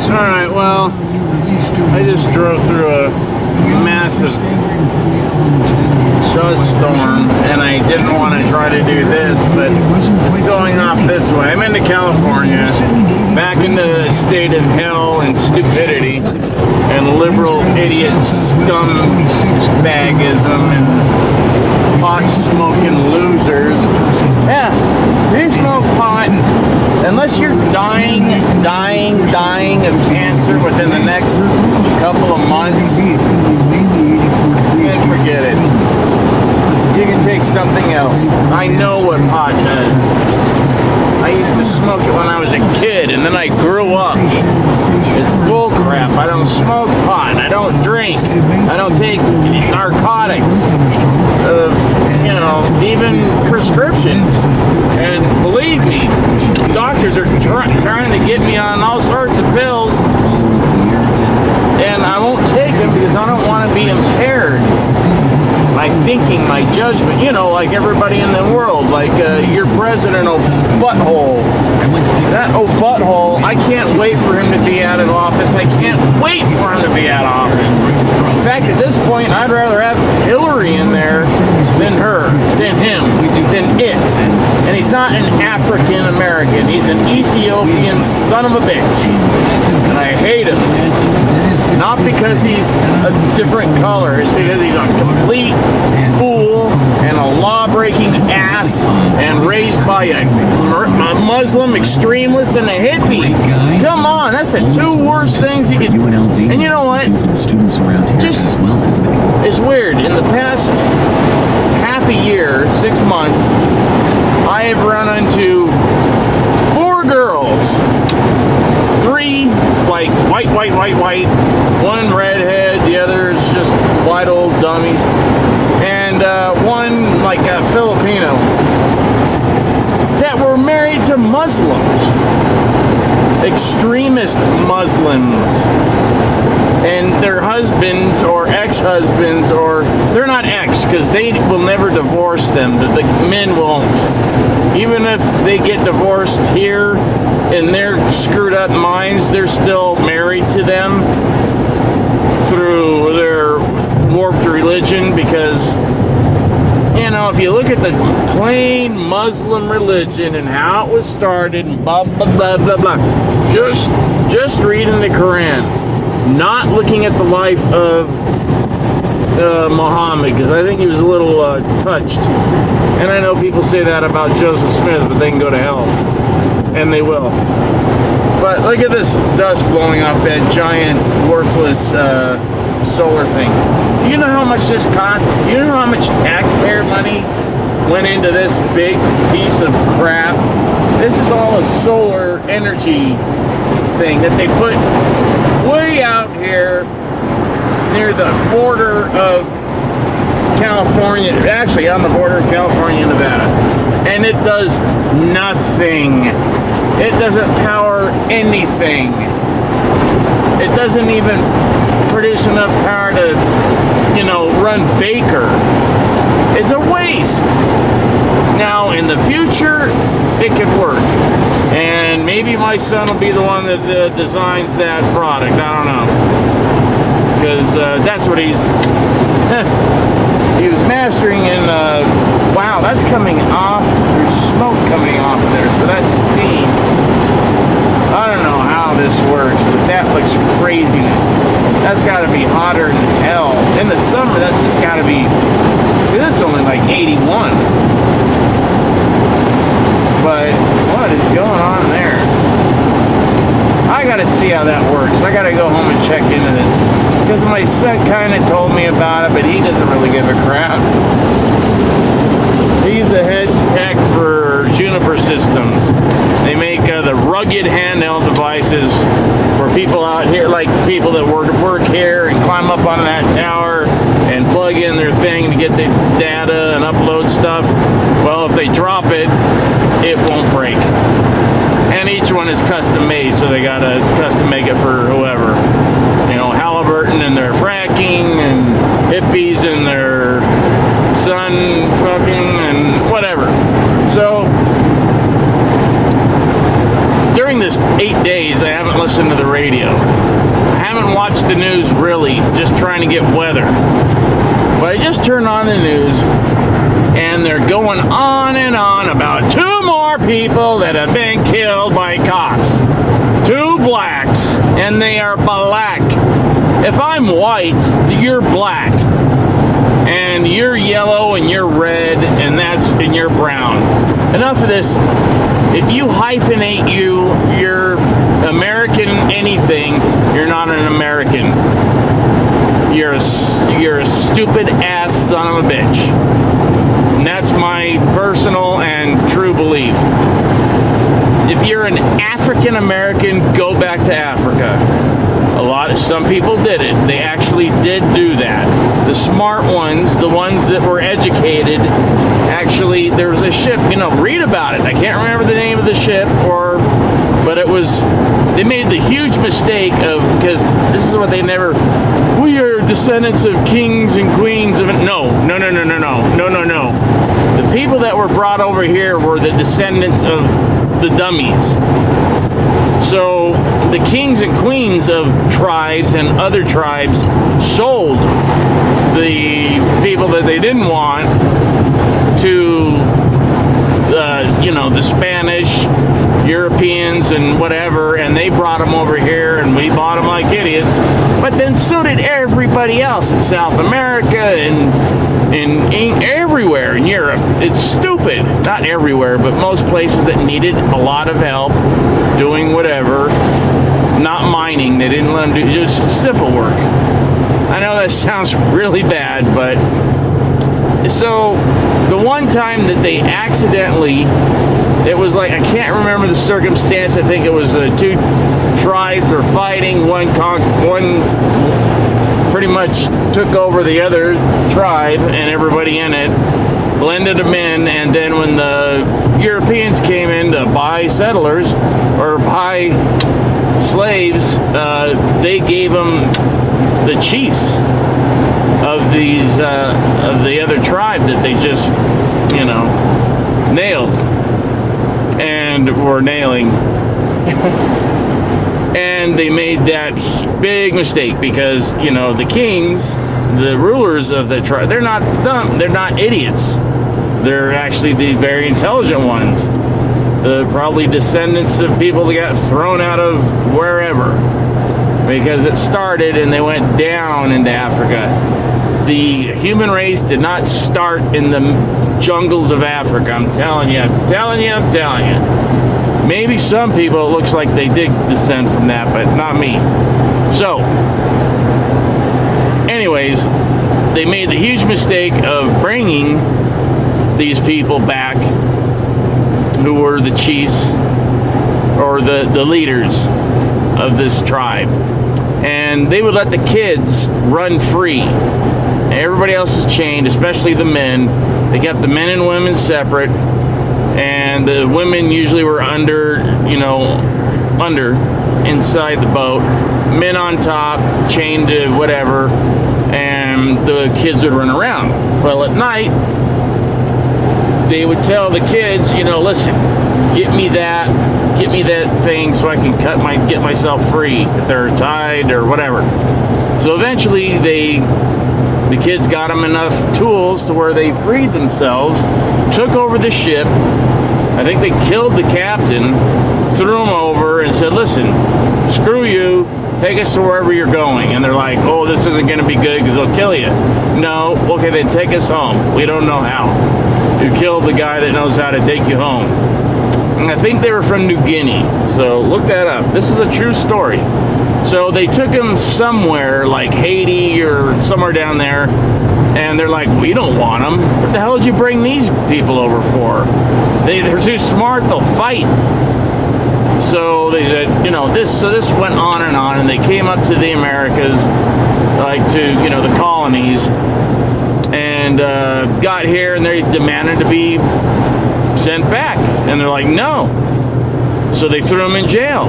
Alright, well, I just drove through a massive dust storm, and I didn't want to try to do this, but it's going off this way. I'm into California, back into the state of hell and stupidity and liberal idiot scumbagism and pot-smoking losers. Yeah, if you smoke pot, unless you're dying of cancer within the next couple of months, then forget it. You can take something else. I know what pot does. I used to smoke it when I was a kid, and then I grew up. It's bullcrap. I don't smoke pot. I don't drink. I don't take narcotics. Even prescription. And believe me, doctors are trying to get me on all sorts of pills, and I won't take them because I don't want to be impaired. My thinking, my judgment, like everybody in the world, like your president, butthole. That butthole, I can't wait for him to be out of office. I can't wait for him to be out of office. In fact, at this point, I'd rather have Hillary in there than her, than him, than it. And he's not an African American. He's an Ethiopian son of a bitch. And I hate him. Not because he's a different color, it's because he's a complete fool and a law-breaking ass and raised by a Muslim extremist and a hippie. Come on, that's the two worst things you can do. And you know what? Just, it's weird. In the past half a year, 6 months, I have run into 4 girls. 3 like white, one redhead, the others just white old dummies, and one like a Filipino that were married to Muslims, extremist Muslims, and their husbands or ex-husbands, or they're not ex because they will never divorce them, the men won't. Even if they get divorced here in their screwed up minds, they're still married to them through their warped religion, because if you look at the plain Muslim religion and how it was started and blah blah blah blah blah, just reading the Quran, not looking at the life of Muhammad, because I think he was a little touched. And I know people say that about Joseph Smith, but they can go to hell. And they will. But look at this dust blowing off that giant, worthless solar thing. You know how much this cost? You know how much taxpayer money went into this big piece of crap? This is all a solar energy thing that they put way out here near the border of California, actually on the border of California and Nevada, and it does nothing. It doesn't power anything. It doesn't even produce enough power to, run Baker. It's a waste. Now, in the future, it could work, and maybe my son will be the one that designs that product. I don't know, because that's what he was mastering in, wow, that's coming off, there's smoke coming off there, so that's steam. I don't know how this works, but that looks craziness. That's got to be hotter than hell. In the summer, that's just got to be, this is only like 81. But what is going on there? I got to see how that works. I got to go home and check into this, because my son kind of told me about it, but he doesn't really give a crap. He's the head tech for Juniper Systems. They make the rugged handheld devices for people out here, like people that work here and climb up on that tower and plug in their thing to get the data and upload stuff. Well, if they drop it, it won't break. And each one is custom made, so they gotta custom make it for whoever. Halliburton and their fracking, and hippies and their sun fucking and whatever. So during this 8 days, I haven't listened to the radio. I haven't watched the news really, just trying to get weather. But I just turned on the news, and they're going on and on about 2 more people that have been killed by cops. 2 blacks, and they are black. If I'm white, you're black. And you're yellow, and you're red, and you're brown. Enough of this. If you hyphenate you're American anything, you're not an American. You're a stupid ass son of a bitch. And that's my personal and true belief. If you're an African American, go back to Africa. Some people did it. They actually did do that. The smart ones, the ones that were educated, actually, there was a ship, read about it. I can't remember the name of the ship, but they made the huge mistake because this is what we are descendants of kings and queens of, no. The people that were brought over here were the descendants of the dummies. So the kings and queens of tribes and other tribes sold the people that they didn't want to, the Spanish, Europeans, and whatever, and they brought them over here, and we bought them like idiots. But then so did everybody else in South America and everywhere in Europe. It's stupid. Not everywhere, but most places that needed a lot of help doing whatever. Not mining. They didn't let them do just simple work. I know that sounds really bad, but so the one time that they accidentally, it was like, I can't remember the circumstance. I think it was 2 tribes were fighting. One pretty much took over the other tribe and everybody in it, blended them in, and then when the Europeans came in to buy settlers or buy slaves, they gave them the chiefs of the other tribe that they just nailed and were nailing. And they made that big mistake because the kings, the rulers of the tribe, they're not dumb, they're not idiots, they're actually the very intelligent ones, the probably descendants of people that got thrown out of wherever because it started and they went down into Africa. The human race did not start in the jungles of Africa. I'm telling you. Maybe some people, it looks like they did descend from that, but not me. So, anyways, they made the huge mistake of bringing these people back who were the chiefs or the leaders of this tribe. And they would let the kids run free. Everybody else was chained, especially the men. They kept the men and women separate. And the women usually were under inside the boat, men on top, chained to whatever, and the kids would run around. Well, at night, they would tell the kids, listen, get me that thing so I can get myself free if they're tied or whatever. So eventually the kids got them enough tools to where they freed themselves, took over the ship. I think they killed the captain, threw him over, and said, listen, screw you, take us to wherever you're going. And they're like, oh, this isn't going to be good because they'll kill you. No, okay, then take us home. We don't know how. You killed the guy that knows how to take you home. And I think they were from New Guinea, so look that up. This is a true story. So they took him somewhere like Haiti or somewhere down there, and they're like, we don't want them. What the hell did you bring these people over for? They're too smart, they'll fight. So they said, this went on, and they came up to the Americas, like to, the colonies, and got here, and they demanded to be sent back. And they're like, no. So they threw them in jail.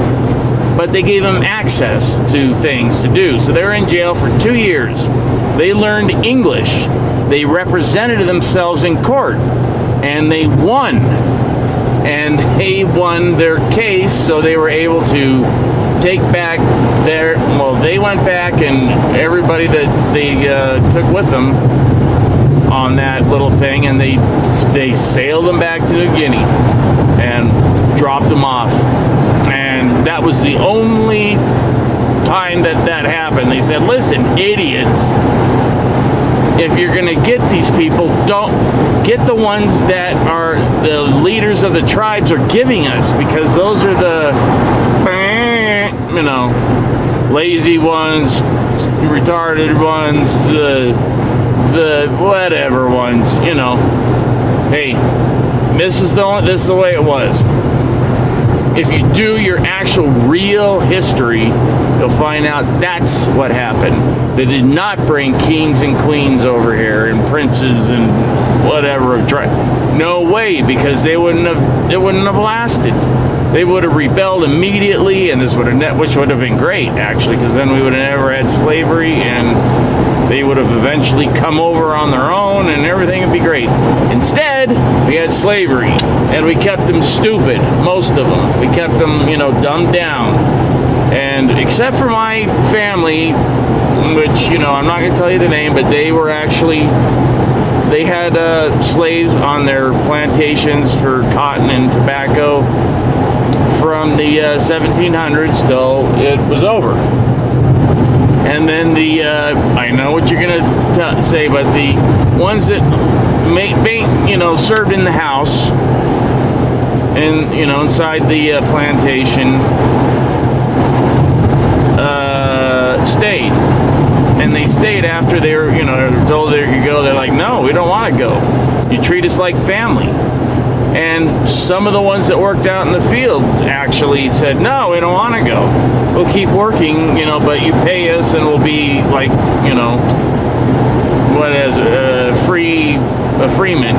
But they gave them access to things to do. So they were in jail for 2 years. They learned English. They represented themselves in court. And they won. And they won their case, so they were able to take back they went back, and everybody that they took with them on that little thing, and they sailed them back to New Guinea and dropped them off. And that was the only time that happened. They said, listen, idiots, if you're going to get these people, don't get the ones that are the leaders of the tribes are giving us, because those are the, lazy ones, retarded ones, the whatever ones, Hey, this is the way it was. If you do your actual real history, you'll find out that's what happened. They did not bring kings and queens over here and princes and whatever of tribe. No way, because it wouldn't have lasted. They would have rebelled immediately, and which would have been great actually, because then we would have never had slavery, and they would have eventually come over on their own, and everything would be great. Instead, we had slavery, and we kept them stupid, most of them. We kept them, dumbed down. And except for my family, which, I'm not going to tell you the name, but they had slaves on their plantations for cotton and tobacco from the 1700s till it was over. And then I know what you're gonna say, but the ones that served in the house and inside the plantation stayed, and they stayed after they were told they could go. They're like, no, we don't want to go. You treat us like family. And some of the ones that worked out in the fields actually said, no, we don't want to go. We'll keep working, but you pay us and we'll be like, a freeman.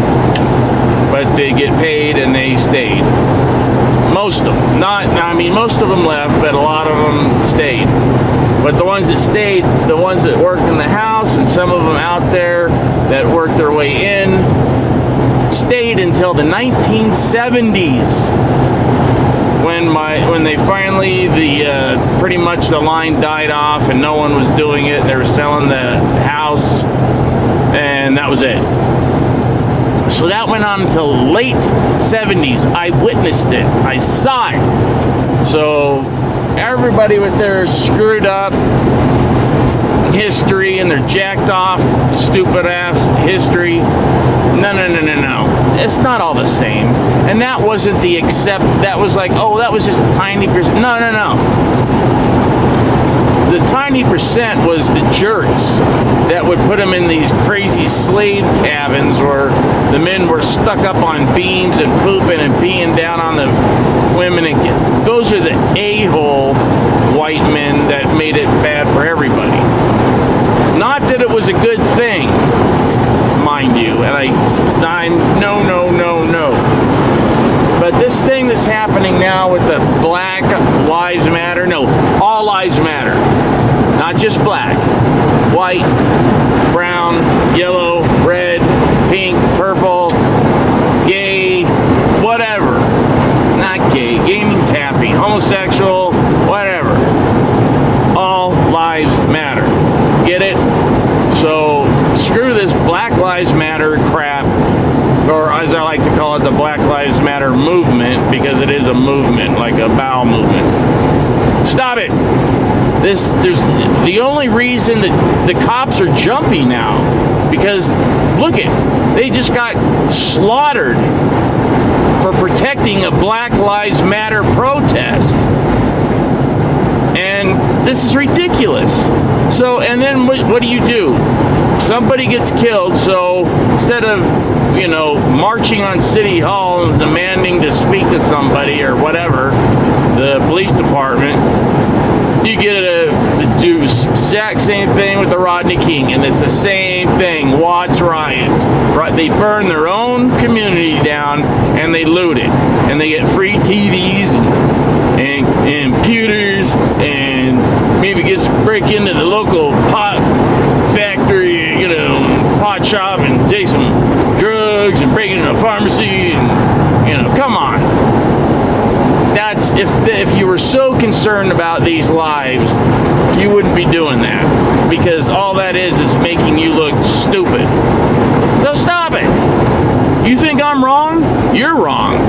But they get paid and they stayed. Most of them. Most of them left, but a lot of them stayed. But the ones that stayed, the ones that worked in the house, and some of them out there that worked their way in, stayed until the 1970s, when they finally pretty much the line died off and no one was doing it. They were selling the house, and that was it. So that went on until late 70s. I witnessed it. I saw it. So everybody with their screwed up history and their jacked off stupid ass history, no, it's not all the same. And that wasn't that was like, oh, that was just a tiny percent. No, the tiny percent was the jerks that would put them in these crazy slave cabins where the men were stuck up on beams and pooping and peeing down on the women, and those are the a-hole white men that made it bad for everybody. Not that it was a good thing, mind you, and no. But this thing that's happening now with the Black Lives Matter, no, all lives matter. Not just black, white, brown, yellow, red, pink, purple, gay, whatever. Not gay, gay means happy, homosexual, whatever. All lives matter. Get it? So screw this Black Lives Matter crap, or as I like to call it, the Black Lives Matter movement, because it is a movement, like a bowel movement. Stop it. There's the only reason that the cops are jumpy now, because look they just got slaughtered for protecting a Black Lives Matter protest. And this is ridiculous. So, and then what do? Somebody gets killed, so instead of, marching on City Hall and demanding to speak to somebody or whatever, the police department, you get to do exact same thing with the Rodney King, and it's the same thing. Watch riots. They burn their own community down, and they loot it, and they get free TVs and computers, and maybe break into the local pot factory, pot shop, and take some drugs and break into a pharmacy, and come on. That's Because if you were so concerned about these lives, you wouldn't be doing that. Because all that is making you look stupid. So stop it. You think I'm wrong? You're wrong.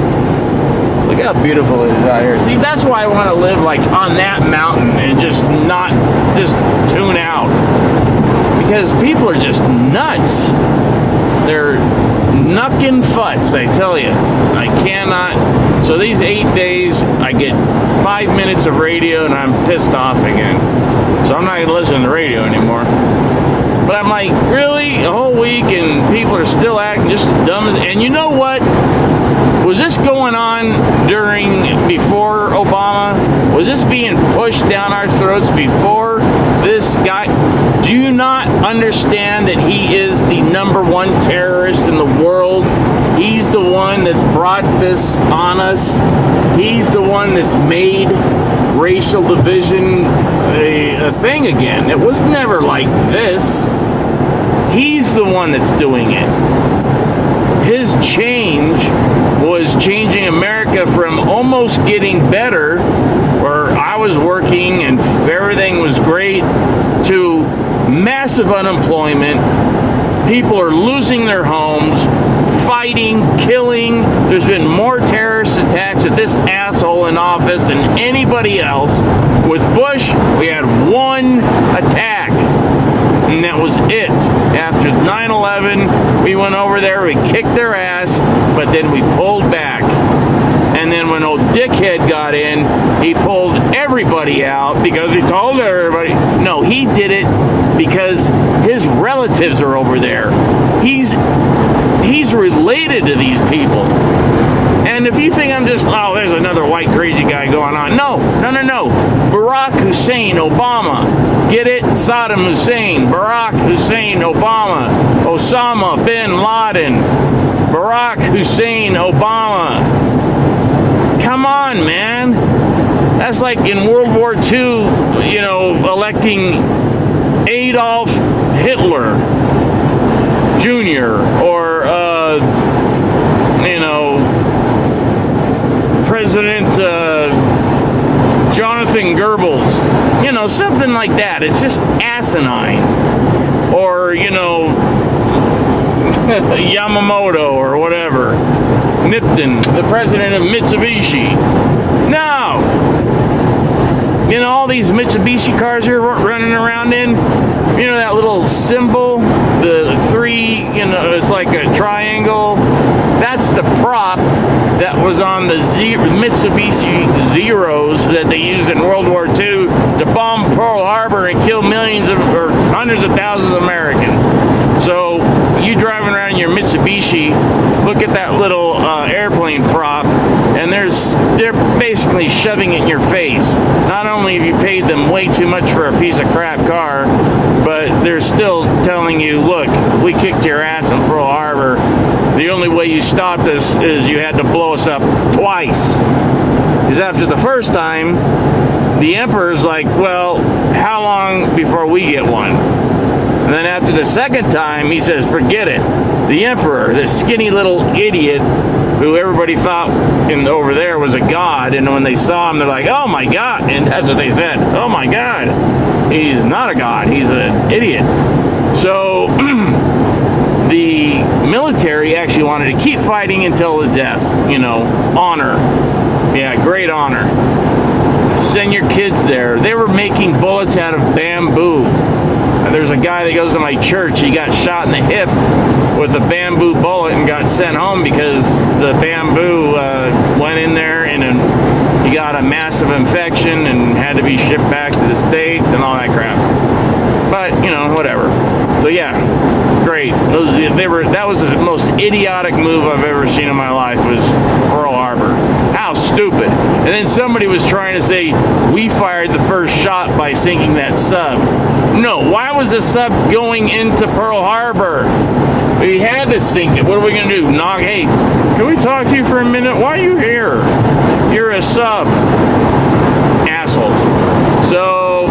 Look how beautiful it is out here. See, that's why I want to live like on that mountain and just tune out. Because people are just nuts. They're knuckin' futs, I tell you. I cannot. So these 8 days, I get 5 minutes of radio and I'm pissed off again. So I'm not going to listen to the radio anymore. But I'm like, really? A whole week and people are still acting just as dumb as... And you know what? Was this going on before Obama? Was this being pushed down our throats before this guy? Do you not understand that he is the #1 terrorist in the world? He's the one that's brought this on us. He's the one that's made racial division a thing again. It was never like this. He's the one that's doing it. His change was changing America from almost getting better, where I was working and everything was great, to massive unemployment. People are losing their homes, fighting, killing. There's been more terrorist attacks at this asshole in office than anybody else. With Bush, we had one attack, and that was it. After 9/11, we went over there, we kicked their ass, but then we pulled back. And then when old dickhead got in, he pulled everybody out because he told everybody. No, he did it because his relatives are over there. He's related to these people. And if you think I'm just, oh, there's another white crazy guy going on. No. Barack Hussein Obama. Get it? Saddam Hussein. Barack Hussein Obama. Osama bin Laden. Barack Hussein Obama. Come on, man. That's like in World War II, electing Adolf Hitler Jr. or, President Jonathan Goebbels. Something like that. It's just asinine. Or, Yamamoto or whatever. Nipton, the president of Mitsubishi. No! All these Mitsubishi cars you're running around in, that little symbol, the three, it's like a triangle. That's the prop that was on the Mitsubishi Zeros that they used in World War II to bomb Pearl Harbor and kill millions or hundreds of thousands of Americans. So you driving around in your Mitsubishi, look at that little airplane prop, and they're basically shoving it in your face. Not only have you paid them way too much for a piece of crap car, but they're still telling you, look, we kicked your ass in Pearl Harbor. The only way you stopped us is you had to blow us up twice. Because after the first time, the emperor's like, well, how long before we get one? And then after the second time, he says, forget it. The emperor, this skinny little idiot who everybody thought over there was a god, and when they saw him, they're like, oh my God. And that's what they said. Oh my God. He's not a god. He's an idiot. So the military actually wanted to keep fighting until the death. Honor. Yeah, great honor. Send your kids there. They were making bullets out of bamboo. There's a guy that goes to my church. He got shot in the hip with a bamboo bullet and got sent home because the bamboo went in there and he got a massive infection and had to be shipped back to the States and all that crap. But, whatever. So yeah, great. That was the most idiotic move I've ever seen in my life, was Pearl Harbor. How stupid. And then somebody was trying to say we fired the first shot by sinking that sub. No, why was the sub going into Pearl Harbor? We had to sink it. What are we going to do? Hey, can we talk to you for a minute? Why are you here? You're a sub. Assholes. So,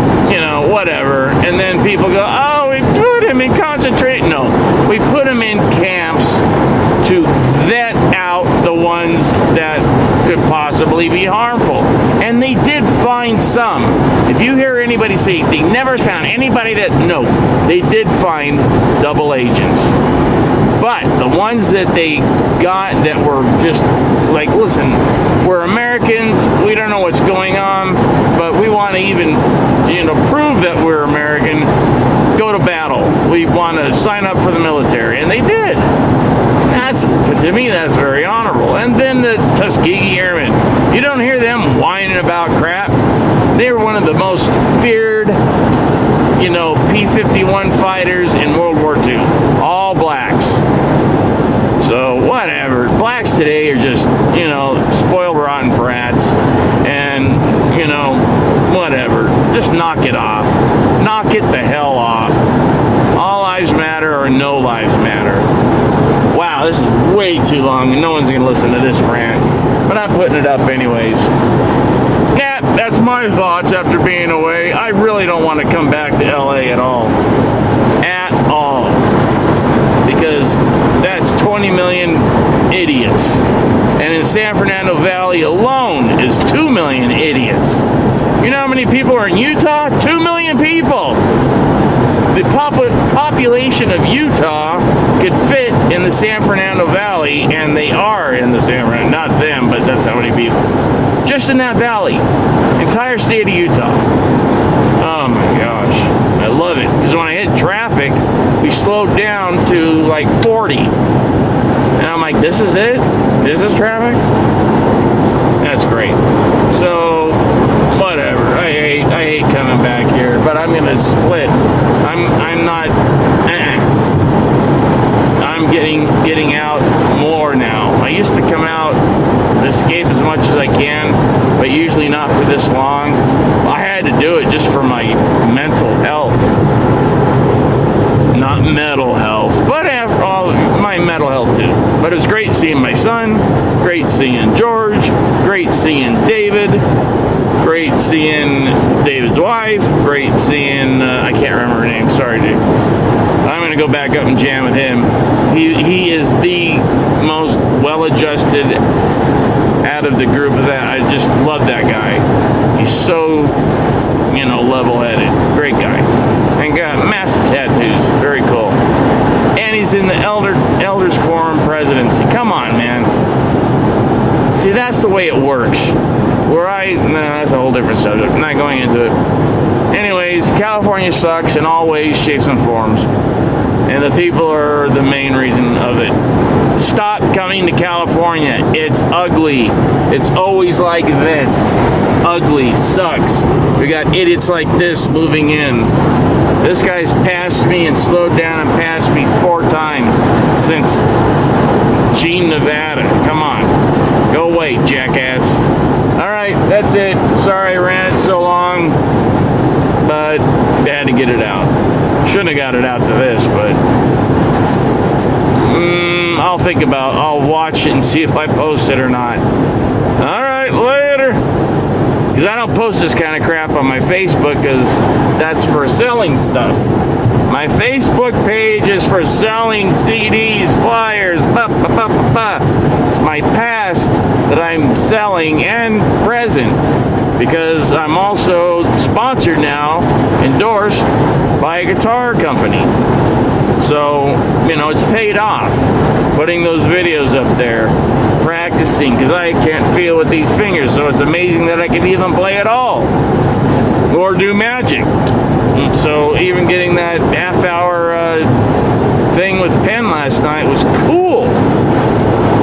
whatever. And then people go, oh, we put him in concentration. No, we put him in camps to vet out the ones that could possibly be harmful. And they did find some. If you hear anybody say they never found anybody that, no, they did find double agents. But the ones that they got that were just like, listen, we're Americans, we don't know what's going on, but we want to even, prove that we're American, go to battle. We want to sign up for the military. And they did. To me, that's very honorable. And then the Tuskegee Airmen, you don't hear them whining about crap. They were one of the most feared, P-51 fighters in World War II. All blacks. So, whatever. Blacks today are just, spoiled rotten brats. And, whatever. Just knock it off. Knock it the hell off. All lives matter or no lives matter. Wow, this is way too long and no one's going to listen to this rant. But I'm putting it up anyways. Yeah, that's my thoughts after being away. I really don't want to come back to LA at all. At all. Because that's 20 million idiots. And in San Fernando Valley alone is 2 million idiots. You know how many people are in Utah? 2 million people. The population of Utah could fit in the San Fernando Valley, and they are in the San Fernando, not them, but that's how many people. Just in that valley, entire state of Utah. Oh my gosh, I love it. Because when I hit traffic, we slowed down to like 40. And I'm like, this is it? This is traffic? That's great. So, whatever. I hate coming back here, but I'm gonna split. I'm not. I'm getting out more now. I used to come out, escape as much as I can, but usually not for this long. I had to do it just for my mental health, not mental health, but after all, my mental health too. But it was great seeing my son, great seeing George, great seeing David. Great seeing David's wife. Great seeing, I can't remember her name. Sorry, dude. I'm going to go back up and jam with him. He is the most well-adjusted out of the group of that. I just love that guy. He's so, level-headed. Great guy. And got massive tattoos. Very cool. And he's in the Elders Quorum presidency. Come on, man. See, that's the way it works. That's a whole different subject. I'm not going into it. Anyways, California sucks in all ways, shapes, and forms. And the people are the main reason of it. Stop coming to California. It's ugly. It's always like this. Ugly. Sucks. We got idiots like this moving in. This guy's passed me and slowed down and passed me 4 times since Gene, Nevada. Come on. Go away, jackass. Alright, that's it. Sorry I ran it so long, but I had to get it out. Shouldn't have got it out to this, but I'll watch it and see if I post it or not. Alright, later. Because I don't post this kind of crap on my Facebook because that's for selling stuff. My Facebook page is for selling CDs, flyers, It's my past that I'm selling and present because I'm also sponsored now, endorsed by a guitar company. So, it's paid off putting those videos up there, practicing, because I can't feel with these fingers, so it's amazing that I can even play at all or do magic. So even getting that half-hour thing with pen last night was cool.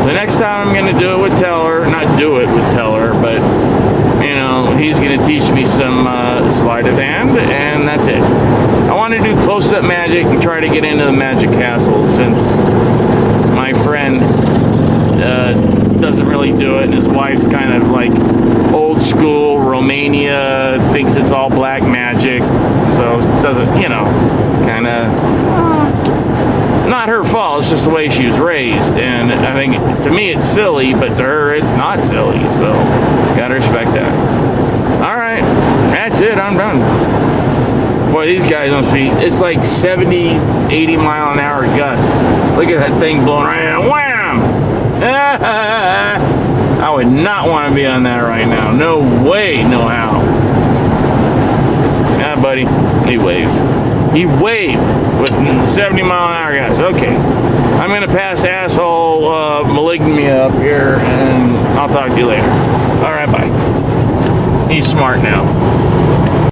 The next time I'm going to do it with Teller, not do it with Teller, but he's going to teach me some sleight of hand, and that's it. I want to do close-up magic and try to get into the magic castle since my friend doesn't really do it, and his wife's kind of like old school Romania, thinks it's all black magic, so doesn't, kind of not her fault. It's just the way she was raised, and I think to me it's silly, but to her it's not silly, so gotta respect that. Alright, that's it, I'm done. Boy, these guys must be, it's like 70, 80 mile an hour gusts. Look at that thing blowing right in. Wham! I would not want to be on that right now. No way, no how. Yeah, buddy. He waves. He waved with 70 mile an hour guys. Okay. I'm going to pass asshole Malignia up here, and I'll talk to you later. All right, bye. He's smart now.